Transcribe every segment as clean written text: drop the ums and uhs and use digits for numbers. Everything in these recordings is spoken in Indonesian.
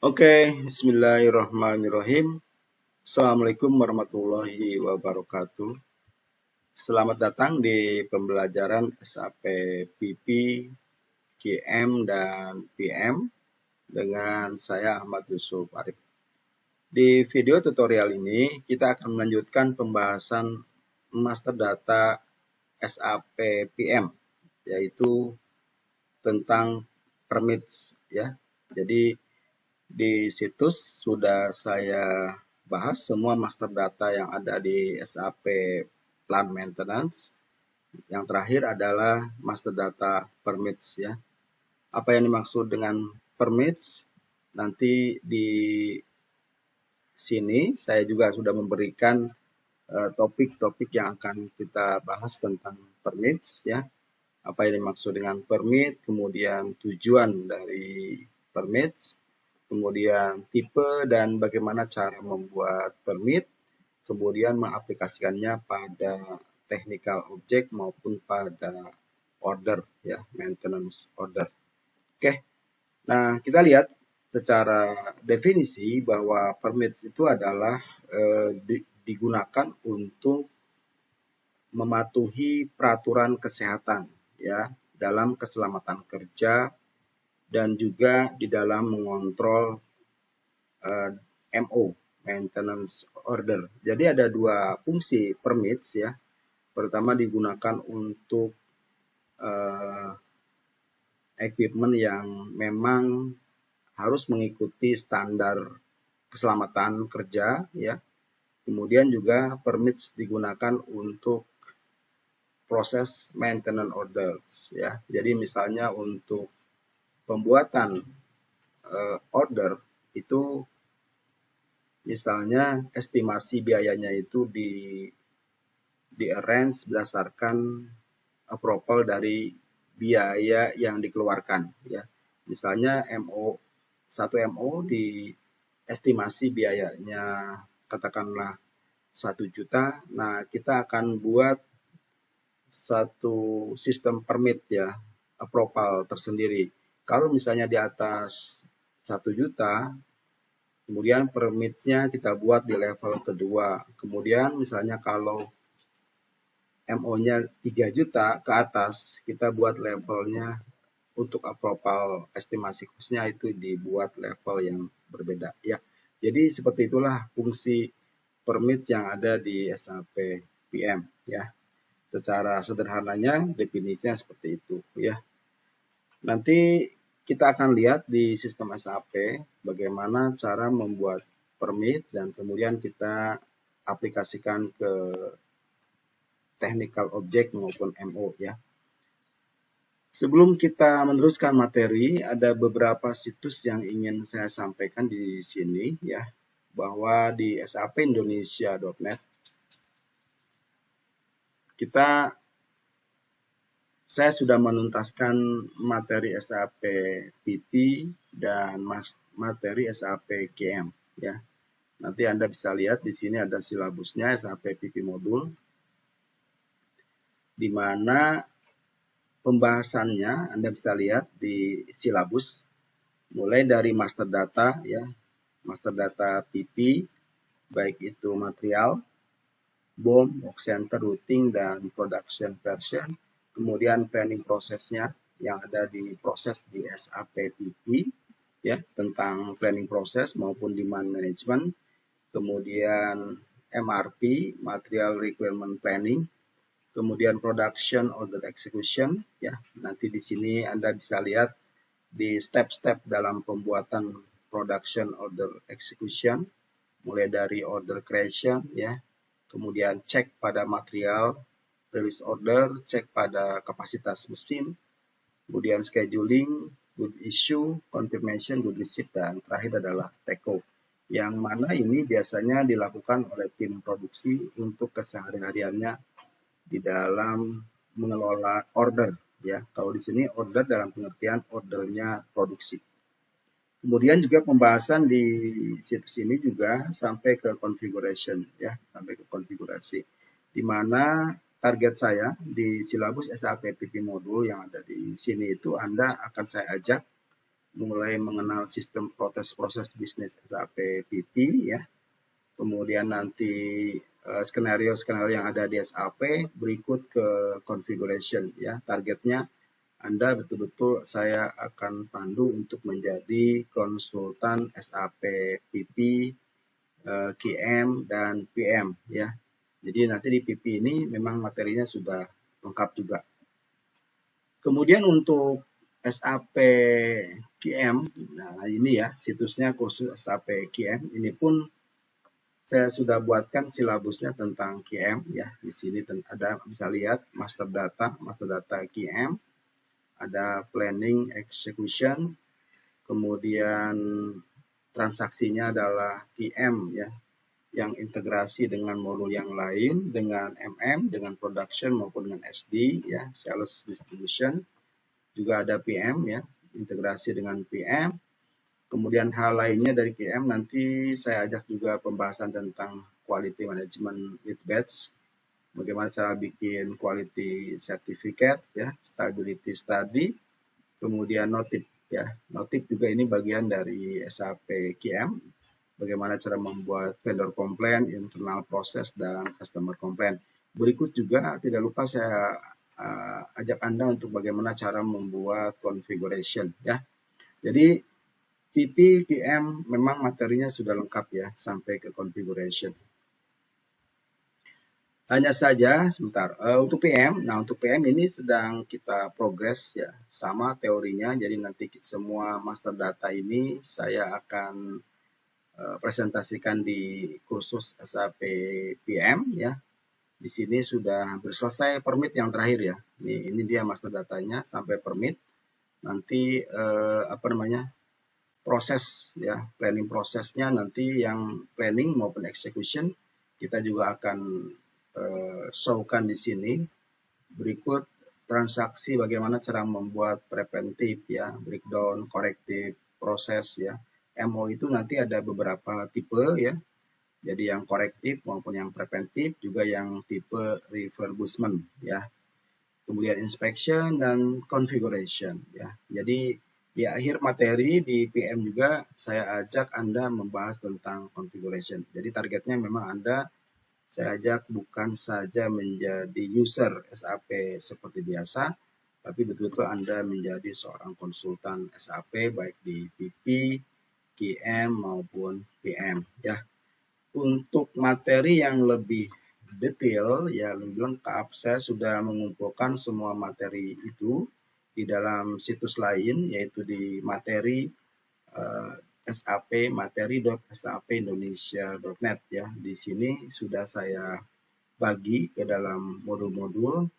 Oke, bismillahirrahmanirrahim. Assalamualaikum warahmatullahi wabarakatuh. Selamat datang di pembelajaran SAP PP, QM, dan PM dengan saya Ahmad Yusuf Arif. Di video tutorial ini, kita akan melanjutkan pembahasan master data SAP PM, yaitu tentang permits ya. Jadi di situs sudah saya bahas semua master data yang ada di SAP Plant Maintenance. Yang terakhir adalah master data permits ya. Apa yang dimaksud dengan permits? Nanti di sini saya juga sudah memberikan topik-topik yang akan kita bahas tentang permits ya. Apa yang dimaksud dengan permit, kemudian tujuan dari permits, kemudian tipe dan bagaimana cara membuat permit, kemudian mengaplikasikannya pada technical object maupun pada order ya, maintenance order. Oke. Nah, kita lihat secara definisi bahwa permits itu adalah digunakan untuk mematuhi peraturan kesehatan ya dalam keselamatan kerja dan juga di dalam mengontrol MO, maintenance order. Jadi ada dua fungsi permits ya. Pertama digunakan untuk equipment yang memang harus mengikuti standar keselamatan kerja ya. Kemudian juga permits digunakan untuk proses maintenance orders ya. Jadi misalnya untuk pembuatan order itu misalnya estimasi biayanya itu di arrange berdasarkan approval dari biaya yang dikeluarkan ya. Misalnya MO 1 MO di estimasi biayanya katakanlah 1 juta. Nah, kita akan buat satu sistem permit ya, approval tersendiri. Kalau misalnya di atas 1 juta, kemudian permitnya kita buat di level kedua. Kemudian misalnya kalau MO-nya 3 juta ke atas, kita buat levelnya untuk approval estimasi cost-nya itu dibuat level yang berbeda ya. Jadi seperti itulah fungsi permit yang ada di SAP PM ya. Secara sederhananya definisinya seperti itu ya. Nanti kita akan lihat di sistem SAP bagaimana cara membuat permit dan kemudian kita aplikasikan ke technical object maupun MO ya. Sebelum kita meneruskan materi, ada beberapa situs yang ingin saya sampaikan di sini ya, bahwa di sapindonesia.net saya sudah menuntaskan materi SAP PP dan materi SAP QM ya. Nanti Anda bisa lihat di sini ada silabusnya SAP PP modul, di mana pembahasannya Anda bisa lihat di silabus mulai dari master data ya, master data PP baik itu material, BOM, work center, routing dan production version, kemudian planning prosesnya yang ada di proses di SAP PP ya, tentang planning proses maupun demand management, kemudian MRP, material requirement planning, kemudian production order execution ya. Nanti di sini Anda bisa lihat di step-step dalam pembuatan production order execution, mulai dari order creation ya, kemudian cek pada material, release order, cek pada kapasitas mesin, kemudian scheduling, good issue, confirmation, good receipt, dan terakhir adalah take off. Yang mana ini biasanya dilakukan oleh tim produksi untuk kesehariannya di dalam mengelola order ya. Kalau di sini order dalam pengertian ordernya produksi. Kemudian juga pembahasan di situs ini juga sampai ke configuration ya, sampai ke konfigurasi. Di mana target saya di silabus SAP PP modul yang ada di sini itu Anda akan saya ajak mulai mengenal sistem proses bisnis SAP PP ya. Kemudian nanti skenario-skenario yang ada di SAP, berikut ke configuration ya. Targetnya Anda betul-betul saya akan pandu untuk menjadi konsultan SAP PP, QM dan PM ya. Jadi nanti di PP ini memang materinya sudah lengkap juga. Kemudian untuk SAP QM, nah ini ya situsnya kursus SAP QM. Ini pun saya sudah buatkan silabusnya tentang QM ya. Di sini ada bisa lihat master data QM, ada planning execution, kemudian transaksinya adalah QM ya, yang integrasi dengan modul yang lain, dengan MM, dengan production maupun dengan SD ya, sales distribution. Juga ada PM ya, integrasi dengan PM. Kemudian hal lainnya dari PM nanti saya ajak juga pembahasan tentang quality management with batch. Bagaimana cara bikin quality certificate ya, stability study, kemudian notif ya. Notif juga ini bagian dari SAP QM. Bagaimana cara membuat vendor complaint, internal process, dan customer complaint. Berikut juga tidak lupa saya ajak Anda untuk bagaimana cara membuat configuration ya. Jadi PP QM memang materinya sudah lengkap ya sampai ke configuration. Hanya saja sebentar untuk PM. Nah untuk PM ini sedang kita progres ya, sama teorinya. Jadi nanti semua master data ini saya akan presentasikan di kursus SAP PM ya. Di sini sudah hampir selesai permit yang terakhir ya. Ini dia master datanya sampai permit. Nanti proses ya, planning prosesnya nanti yang planning maupun execution kita juga akan showkan di sini. Berikut transaksi bagaimana cara membuat preventif ya, breakdown, korektif, proses ya. MO itu nanti ada beberapa tipe ya. Jadi yang korektif maupun yang preventif, juga yang tipe refurbishment ya. Kemudian inspection dan configuration ya. Jadi di akhir materi di PM juga saya ajak Anda membahas tentang configuration. Jadi targetnya memang Anda saya ajak bukan saja menjadi user SAP seperti biasa, tapi betul-betul Anda menjadi seorang konsultan SAP baik di PP, QM maupun PM ya. Untuk materi yang lebih detail, ya lebih lengkap, saya sudah mengumpulkan semua materi itu di dalam situs lain, yaitu di materi SAP materi.sapindonesia.net ya. Di sini sudah saya bagi ke dalam modul-modul.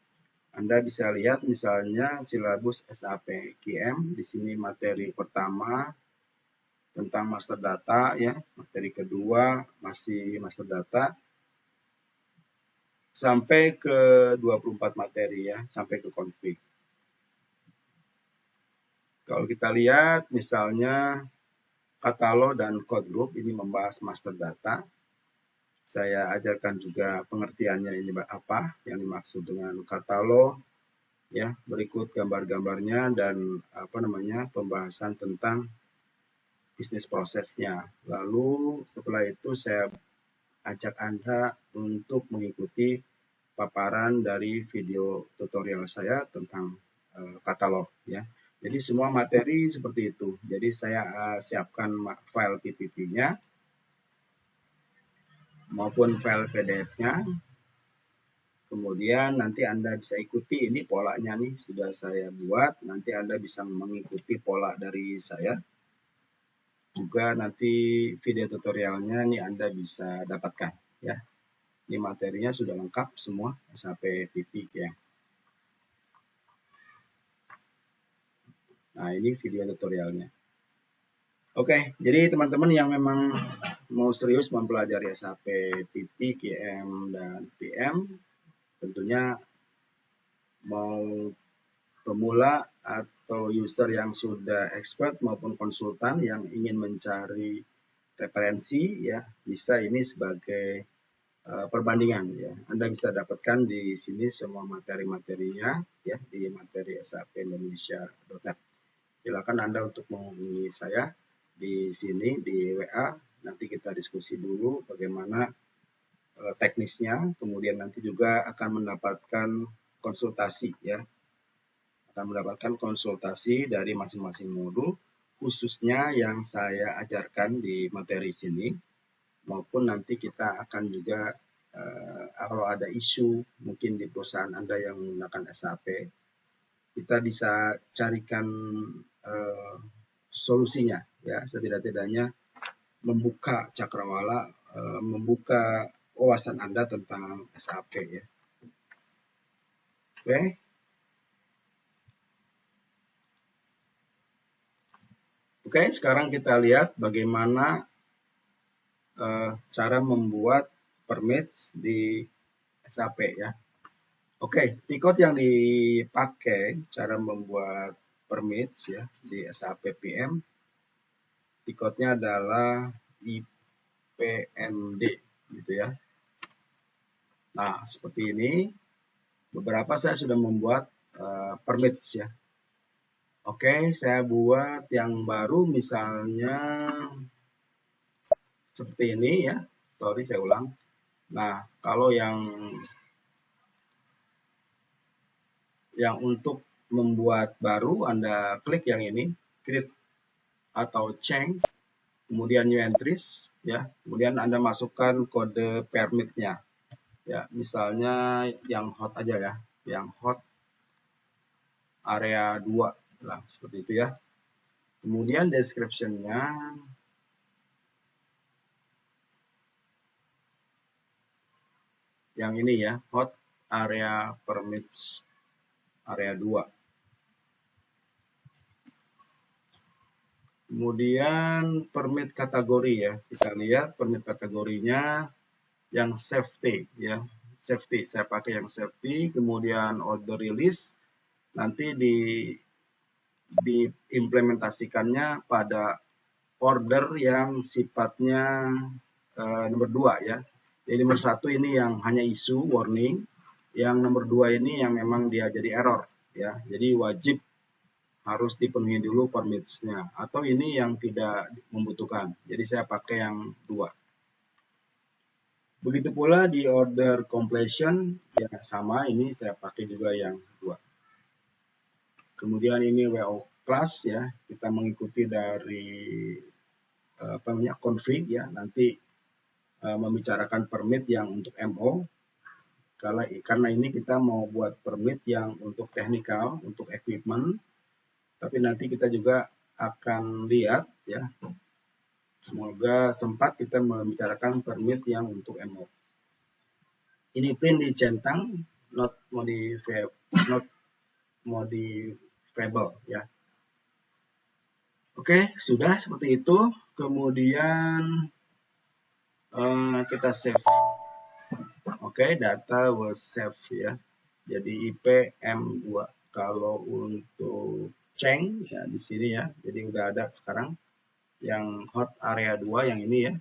Anda bisa lihat misalnya silabus SAP QM. Di sini materi pertama tentang master data ya, materi kedua masih master data sampai ke 24 materi ya, sampai ke config. Kalau kita lihat misalnya katalog dan code group ini membahas master data. Saya ajarkan juga pengertiannya ini apa yang dimaksud dengan katalog ya, berikut gambar-gambarnya dan pembahasan tentang bisnis prosesnya. Lalu setelah itu saya ajak Anda untuk mengikuti paparan dari video tutorial saya tentang katalog ya. Jadi semua materi seperti itu. Jadi saya siapkan file PPT-nya maupun file PDF-nya. Kemudian nanti Anda bisa ikuti, ini polanya nih sudah saya buat. Nanti Anda bisa mengikuti pola dari saya. Juga nanti video tutorialnya nih Anda bisa dapatkan ya. Ini materinya sudah lengkap semua SAP PP ya. Nah ini video tutorialnya. Oke, jadi teman-teman yang memang mau serius mempelajari SAP PP, QM, dan PM, tentunya mau pemula atau user yang sudah expert maupun konsultan yang ingin mencari referensi ya, bisa ini sebagai perbandingan ya. Anda bisa dapatkan di sini semua materi-materinya ya, di materi sapindonesia.net. silakan Anda untuk menghubungi saya di sini di WA. Nanti kita diskusi dulu bagaimana teknisnya, kemudian nanti juga akan mendapatkan konsultasi ya. Akan mendapatkan konsultasi dari masing-masing modul, khususnya yang saya ajarkan di materi sini, maupun nanti kita akan juga kalau ada isu mungkin di perusahaan Anda yang menggunakan SAP, kita bisa carikan solusinya ya, setidak-tidaknya membuka cakrawala, membuka wawasan Anda tentang SAP ya. Oke. Oke, sekarang kita lihat bagaimana cara membuat permit di SAP ya. Oke, T-code yang dipakai cara membuat permit ya di SAP PM, T-code-nya adalah IPMD gitu ya. Nah, seperti ini. Beberapa saya sudah membuat permit ya. Oke, saya buat yang baru misalnya seperti ini ya. Sorry, saya ulang. Nah, kalau yang untuk membuat baru, Anda klik yang ini, create atau change, kemudian new entries ya. Kemudian Anda masukkan kode permitnya. Ya, misalnya yang hot aja ya, yang hot area 2 lah, seperti itu ya. Kemudian description-nya yang ini ya, hot area permits area 2. Kemudian permit kategori ya, kita lihat permit kategorinya yang safety ya, safety, saya pakai yang safety. Kemudian order release nanti diimplementasikannya pada order yang sifatnya nomor 2 ya. Jadi nomor 1 ini yang hanya isu warning, yang nomor 2 ini yang memang dia jadi error ya. Jadi wajib harus dipenuhi dulu permitsnya, atau ini yang tidak membutuhkan. Jadi saya pakai yang 2. Begitu pula di order completion ya sama, ini saya pakai juga yang 2. Kemudian ini WO class ya, kita mengikuti dari config ya, nanti membicarakan permit yang untuk MO. Karena ini kita mau buat permit yang untuk technical, untuk equipment, tapi nanti kita juga akan lihat ya, semoga sempat kita membicarakan permit yang untuk MO. Ini pin dicentang, not modifiable ya. Oke, sudah seperti itu. Kemudian kita save. Oke, data was save ya. Jadi IPM2. Kalau untuk change ya di sini ya. Jadi udah ada sekarang yang hot area 2 yang ini ya.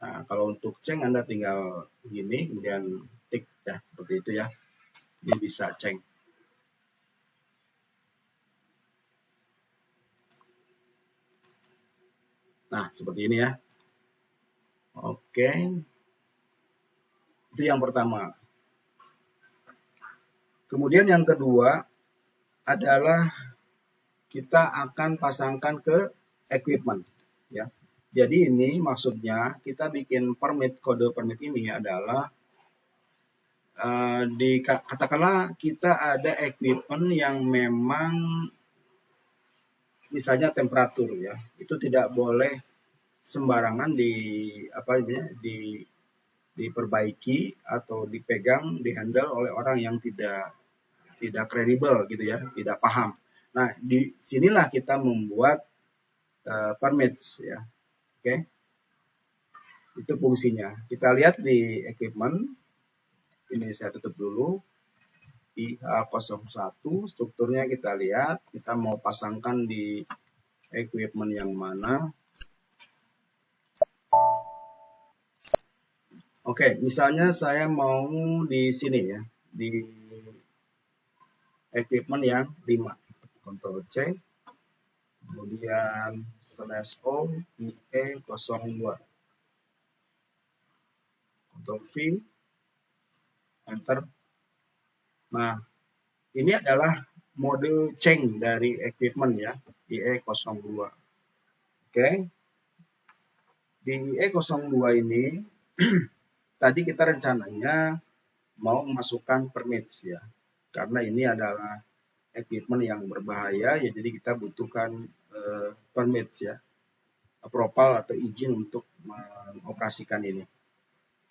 Nah, kalau untuk change Anda tinggal gini, kemudian tik ya, seperti itu ya. Ini bisa change. Nah, seperti ini ya. Oke. Itu yang pertama. Kemudian yang kedua adalah kita akan pasangkan ke equipment ya. Jadi ini maksudnya kita bikin permit, kode permit ini adalah katakanlah kita ada equipment yang memang misalnya temperatur ya, itu tidak boleh sembarangan diperbaiki atau dipegang, dihandle oleh orang yang tidak kredibel gitu ya, tidak paham. Nah, di sinilah kita membuat permits ya. Oke. Itu fungsinya. Kita lihat di equipment. Ini saya tutup dulu. IH01 strukturnya kita lihat, kita mau pasangkan di equipment yang mana. Oke, misalnya saya mau di sini ya, di equipment yang 5. Ctrl C, kemudian /O IE02, Ctrl V, enter. Nah, ini adalah mode change dari equipment ya, IE02. Oke, di IE02 ini tadi kita rencananya mau memasukkan permits ya, karena ini adalah equipment yang berbahaya ya, jadi kita butuhkan permits ya, approval atau izin untuk mengoperasikan ini.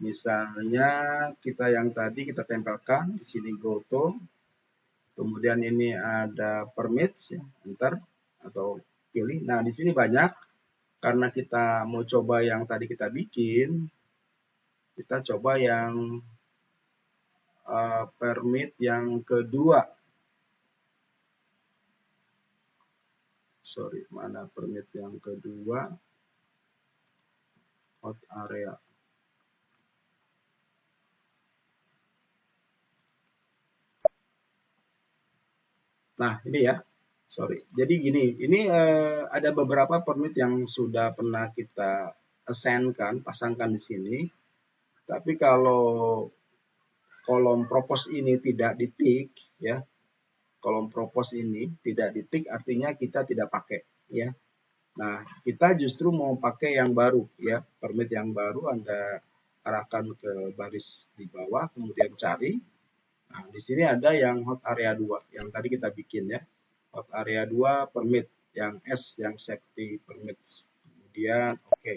Misalnya kita yang tadi kita tempelkan di sini GoTo, kemudian ini ada permits ya, enter atau pilih. Nah, di sini banyak, karena kita mau coba yang tadi kita bikin, kita coba yang permit yang kedua. Sorry, mana permit yang kedua? Hot area. Nah, ini ya. Sorry. Jadi gini, ini ada beberapa permit yang sudah pernah kita assign-kan, pasangkan di sini. Tapi kalau kolom propose ini tidak ditik ya, kolom propose ini tidak ditik artinya kita tidak pakai ya. Nah, kita justru mau pakai yang baru ya, permit yang baru. Anda arahkan ke baris di bawah, kemudian cari. Nah, di sini ada yang hot area 2 yang tadi kita bikin ya. Hot area 2 permit yang S, yang safety permits. Kemudian oke.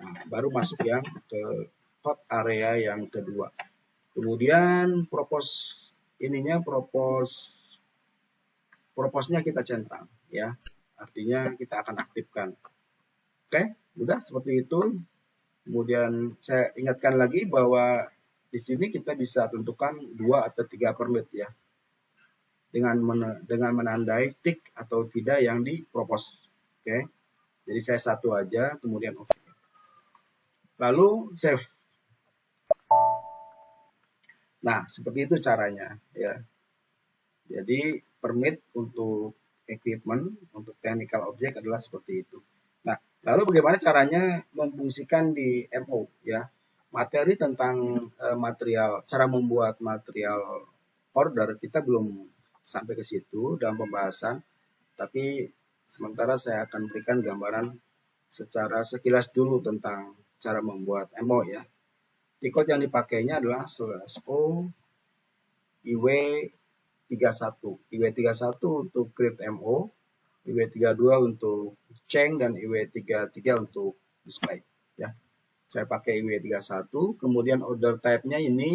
Nah, baru masuk yang ke hot area yang kedua. Kemudian proposnya kita centang ya. Artinya kita akan aktifkan. Oke, mudah seperti itu. Kemudian saya ingatkan lagi bahwa di sini kita bisa tentukan 2 atau 3 permit ya. Dengan menandai tik atau tidak yang dipropose. Oke. Jadi saya satu aja, kemudian oke. Lalu save. Nah, seperti itu caranya ya. Jadi permit untuk equipment, untuk technical object adalah seperti itu. Nah, lalu bagaimana caranya memfungsikan di MO ya? Materi tentang material, cara membuat material order kita belum sampai ke situ dalam pembahasan, tapi sementara saya akan berikan gambaran secara sekilas dulu tentang cara membuat MO ya. Tikot yang dipakainya adalah /O IW31. IW31 untuk create MO, IW32 untuk change, dan IW33 untuk display ya. Saya pakai IW31, kemudian order type-nya ini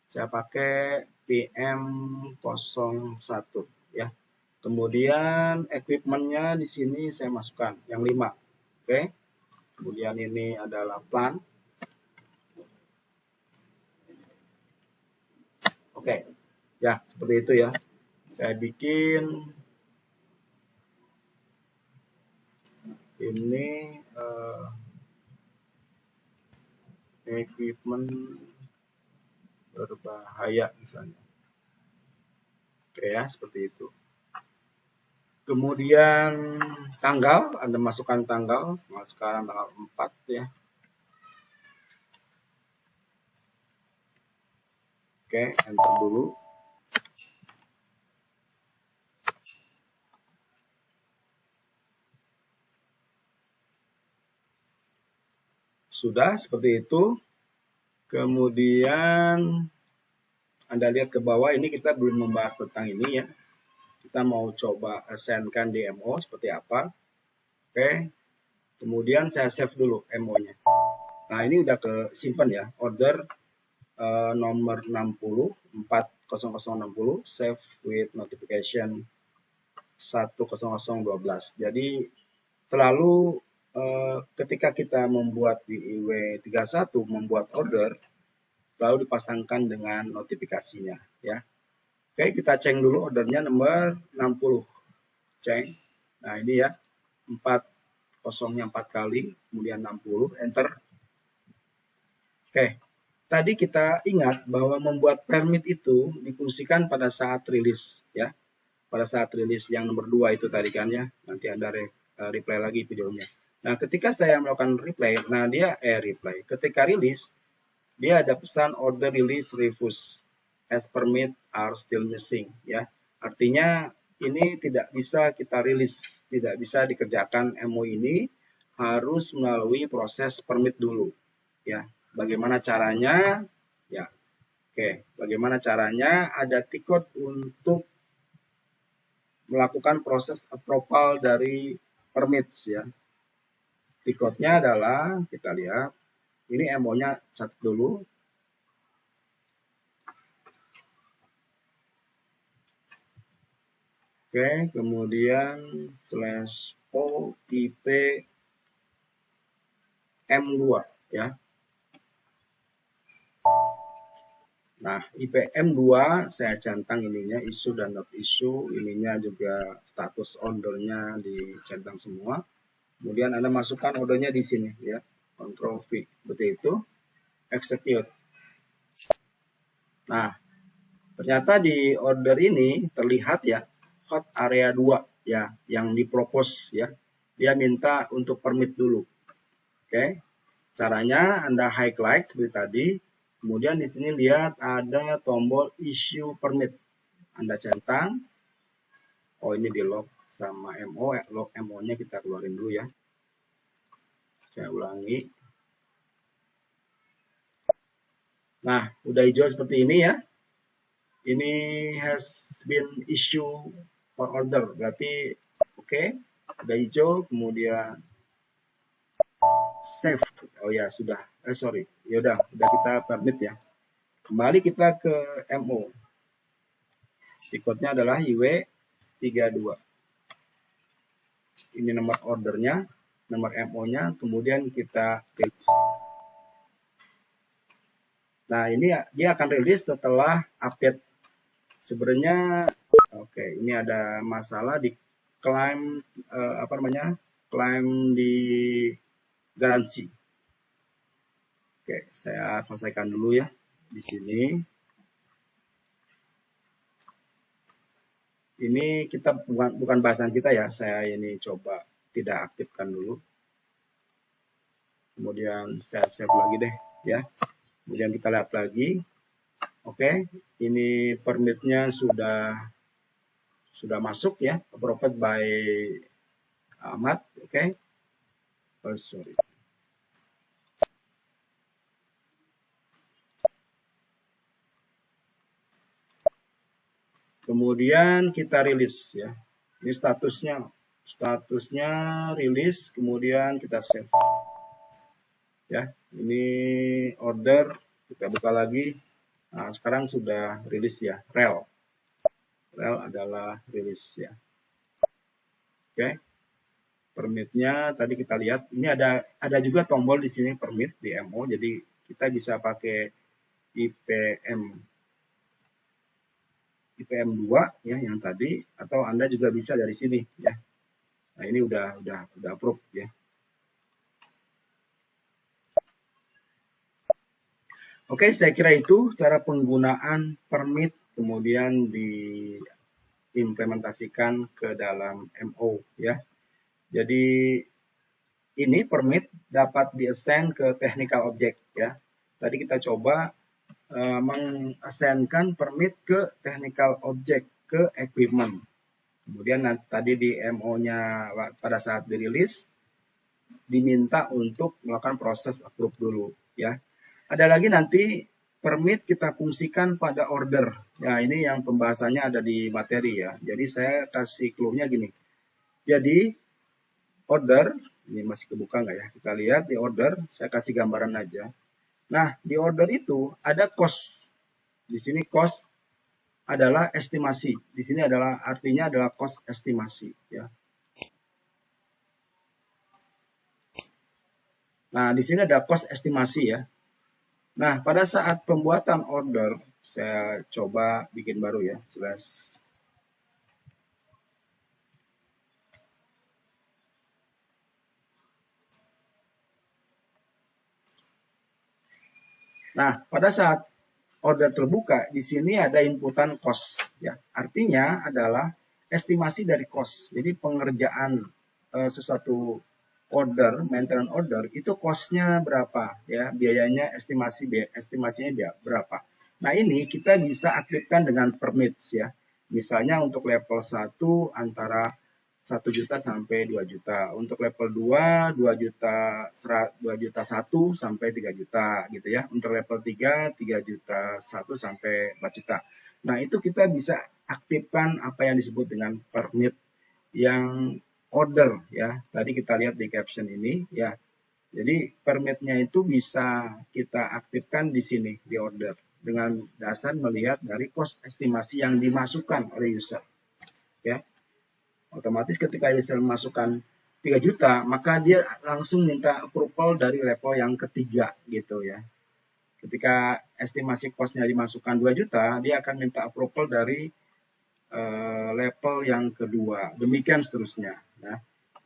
saya pakai PM01 ya. Kemudian equipment-nya di sini saya masukkan yang 5. Oke. Kemudian ini adalah plan. Oke. Ya, seperti itu ya. Saya bikin ini equipment berbahaya misalnya. Oke ya, seperti itu. Kemudian tanggal, Anda masukkan tanggal, sekarang tanggal 4 ya. Oke, enter dulu. Sudah seperti itu. Kemudian Anda lihat ke bawah, ini kita belum membahas tentang ini ya. Kita mau coba assign-kan di MO seperti apa. Oke. Kemudian saya save dulu MO-nya. Nah, ini udah ke simpan ya. Order nomor 60 40060 save with notification 10012. Jadi selalu ketika kita membuat di IW31 membuat order, lalu dipasangkan dengan notifikasinya ya. Oke, kita cek dulu ordernya nomor 60. Cek. Nah, ini ya. 4 kali, kemudian 60, enter. Oke. Tadi kita ingat bahwa membuat permit itu difungsikan pada saat rilis ya. pada saat rilis yang nomor 2 itu tadi kan ya. Nanti Anda replay lagi videonya. Nah, ketika saya melakukan replay, nah dia replay. Ketika rilis, dia ada pesan order release refuse as permit are still missing ya. Artinya ini tidak bisa kita rilis, tidak bisa dikerjakan MO ini, harus melalui proses permit dulu ya. Bagaimana caranya? Ya. Oke, bagaimana caranya? Ada tiket untuk melakukan proses approval dari permits ya. Tiketnya adalah, kita lihat, ini MO-nya catat dulu. Oke, kemudian /o IP M2 ya. Nah, IPM2 saya centang ininya issue dan not issue, ininya juga status ordernya dicentang semua. Kemudian Anda masukkan ordernya di sini ya. Ctrl V, seperti itu. Execute. Nah, ternyata di order ini terlihat ya hot area 2 ya yang dipropose ya. Dia minta untuk permit dulu. Oke. Caranya Anda highlight seperti tadi. Kemudian di sini lihat ada tombol issue permit. Anda centang. Oh, ini di log sama MO. Log MO-nya kita keluarin dulu ya. Saya ulangi. Nah, udah hijau seperti ini ya. Ini has been issue for order. Berarti oke. Udah hijau. Kemudian save. Oh ya, sudah. Sorry. Yaudah, udah kita permit ya. Kembali kita ke MO. Tiketnya adalah IW32. Ini nomor ordernya, nomor MO-nya, kemudian kita rilis. Nah, ini dia akan rilis setelah update. Sebenarnya, oke, ini ada masalah di klaim klaim di garansi. Oke, saya selesaikan dulu ya di sini. Ini kita bukan bahasan kita ya, saya ini coba tidak aktifkan dulu. Kemudian saya save lagi deh ya. Kemudian kita lihat lagi. Oke, ini permitnya sudah masuk ya, approved by Ahmad. Oke. Oh, sorry. Kemudian kita rilis ya. Ini statusnya rilis, kemudian kita save. Ya, ini order, kita buka lagi. Nah, sekarang sudah rilis ya, rel adalah rilis ya. Oke. Permitnya tadi kita lihat, ini ada juga tombol di sini permit di MO, jadi kita bisa pakai IPM2 ya yang tadi, atau Anda juga bisa dari sini ya. Nah, ini udah approve ya. Oke, saya kira itu cara penggunaan permit kemudian diimplementasikan ke dalam MO ya. Jadi ini permit dapat di-assign ke technical object ya. Tadi kita coba meng-assignkan permit ke technical object ke equipment. Kemudian tadi di MO-nya pada saat dirilis diminta untuk melakukan proses approve dulu ya. Ada lagi nanti permit kita fungsikan pada order. Ya, ini yang pembahasannya ada di materi ya. Jadi saya kasih clue-nya gini. Jadi order, ini masih kebuka nggak ya? Kita lihat di order, saya kasih gambaran aja. Nah, di order itu ada cost. Di sini cost adalah estimasi. Di sini artinya adalah cost estimasi ya. Nah, di sini ada cost estimasi ya. Nah, pada saat pembuatan order, saya coba bikin baru ya, slash. Nah, pada saat order terbuka, di sini ada inputan cost ya. Artinya adalah estimasi dari cost. Jadi pengerjaan sesuatu order, maintenance order itu cost-nya berapa ya, biayanya estimasinya berapa. Nah, ini kita bisa aktifkan dengan permits ya. Misalnya untuk level 1 antara 1 juta sampai 2 juta. Untuk level 2, 2 juta 1 sampai 3 juta gitu ya. Untuk level 3, 3 juta 1 sampai 4 juta. Nah, itu kita bisa aktifkan apa yang disebut dengan permit yang order ya. Tadi kita lihat di caption ini ya. Jadi permitnya itu bisa kita aktifkan di sini di order dengan dasar melihat dari cost estimasi yang dimasukkan oleh user ya. Otomatis ketika user memasukkan 3 juta, maka dia langsung minta approval dari level yang ketiga gitu ya. Ketika estimasi cost-nya dimasukkan 2 juta, dia akan minta approval dari level yang kedua. Demikian seterusnya. Ya.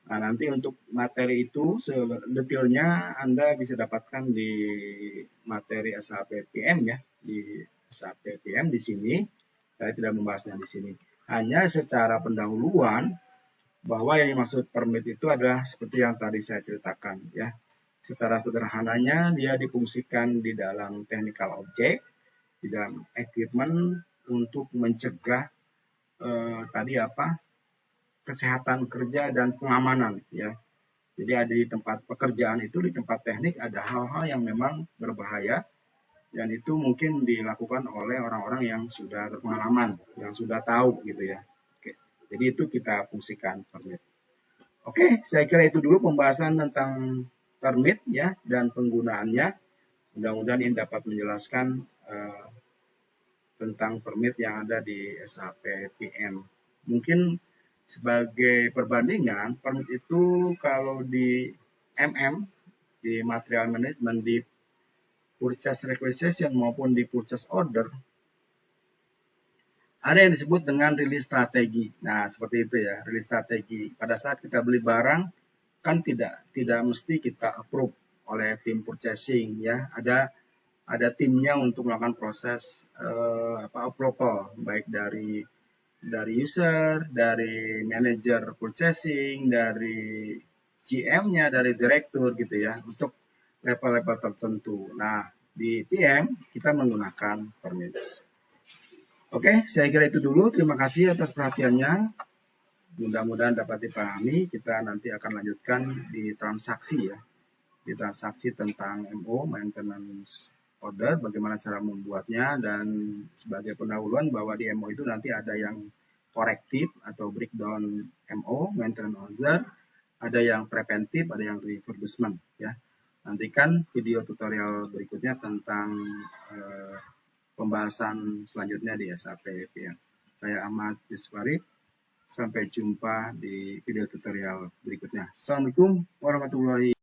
Nah, nanti untuk materi itu sedetailnya Anda bisa dapatkan di materi SAP PM ya, di SAP PM di sini. Saya tidak membahasnya di sini. Hanya secara pendahuluan bahwa yang dimaksud permit itu adalah seperti yang tadi saya ceritakan ya. Secara sederhananya dia difungsikan di dalam technical object, di dalam equipment untuk mencegah tadi kesehatan kerja dan pengamanan ya. Jadi ada di tempat pekerjaan itu, di tempat teknik ada hal-hal yang memang berbahaya dan itu mungkin dilakukan oleh orang-orang yang sudah berpengalaman, yang sudah tahu gitu ya. Oke. Jadi itu kita fungsikan permit. Oke, saya kira itu dulu pembahasan tentang permit ya dan penggunaannya. Mudah-mudahan ini dapat menjelaskan tentang permit yang ada di SAP PM. Mungkin sebagai perbandingan, permit itu kalau di MM, di material management, di purchase requisition maupun di purchase order, ada yang disebut dengan rilis strategi. Nah, seperti itu ya, rilis strategi. Pada saat kita beli barang, kan tidak mesti kita approve oleh tim purchasing ya. Ada timnya untuk melakukan proses approval, baik dari user, dari manager purchasing, dari GM-nya, dari direktur gitu ya, untuk level-level tertentu. Nah, di PM kita menggunakan permits. Oke, saya kira itu dulu. Terima kasih atas perhatiannya. Mudah-mudahan dapat dipahami. Kita nanti akan lanjutkan di transaksi ya. Di transaksi tentang MO, maintenance order, bagaimana cara membuatnya, dan sebagai pendahuluan bahwa di MO itu nanti ada yang korektif atau breakdown MO, maintenance order, ada yang preventif, ada yang refurbishment ya. Nantikan video tutorial berikutnya tentang pembahasan selanjutnya di SAP PM. Saya Ahmad Yusuf. Sampai jumpa di video tutorial berikutnya. Assalamualaikum warahmatullahi wabarakatuh.